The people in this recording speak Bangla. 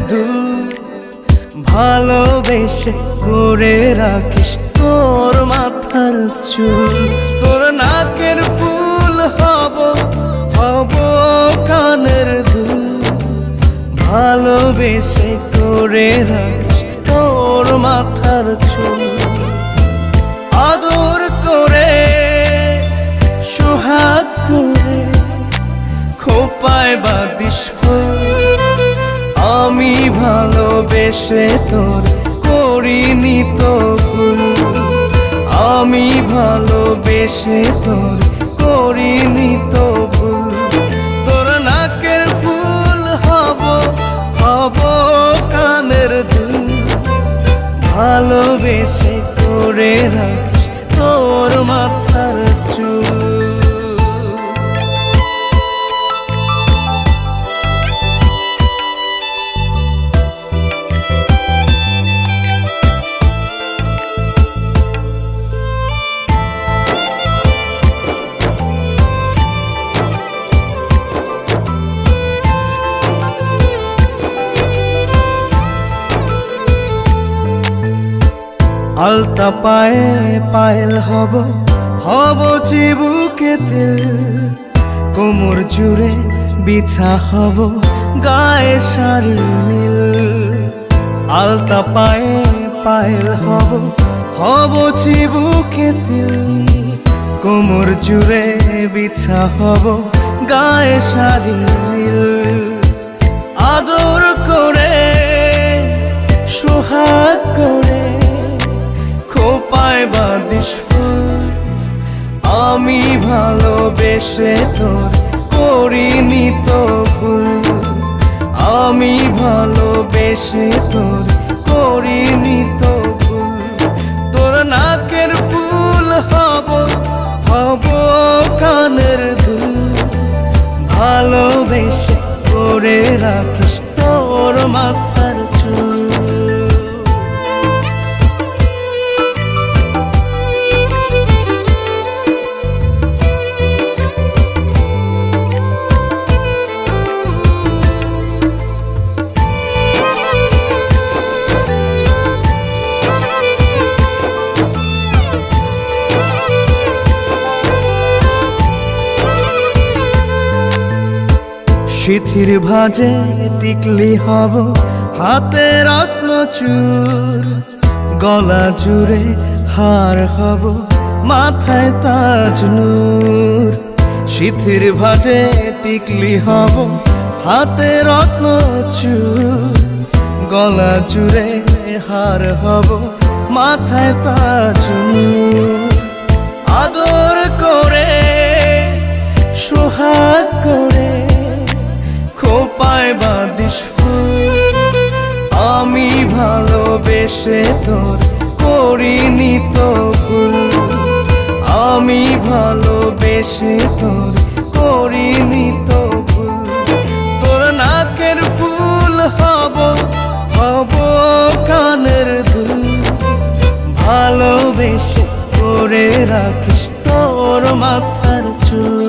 দুল ভালোবেসে করে রাখিস তোর মাথার চুল। তোর নাকের ফুল হব হব কানের দুল ভালোবেসে করে রাখিস তোর মাথার চুল। আদর করে সোহাগ করে খোপায় বাঁধিস ফুল। আমি ভালোবেসে তোর করিনি তো ভুল। আমি ভালোবেসে তোর করিনি তো ভুল। তোর নাকের ফুল হব হব কানের দুল ভালোবেসে করে রাখিস তোর মাথার চুল। আলতা পায়ে পায়েল হব হব চিবুকে তেল। কোমর জুড়ে বিছা হব গায়ে শাড়ি নীল। আলতা পায়ে পায়েল হব হব চিবুকে তেল। কোমর জুড়ে বিছা হব গায়ে শাড়ি নীল। আদর করে সোহাগ করে খোপায় বাঁধিস ফুল। আমি ভালোবেসে তোর করিনি তো ভুল। আমি ভালোবেসে তোর করিনি তো ভুল। তোর নাকের ফুল হব হব কানের দুল ভালোবেসে করে রাখিস তোর মাথার চুল। সিথির ভাজে টিকলি হব হাতে রত্ন চূড়। গলা জুড়ে হার হব মাথায় তাজ নূর। সিথির ভাজে টিকলি হব হাতে রত্ন চূড়। গলা জুড়ে হার হব মাথায় তাজ নূর। আদর করে সোহাগ করে খোপায় বাঁধিস ফুল। আমি ভালোবেসে তোর করিনি তো ভুল। আমি ভালোবেসে তোর করিনি তো ভুল। তোর নাকের ফুল হব হব কানের দুল ভালোবেসে করে রাখিস তোর মাথার চুল।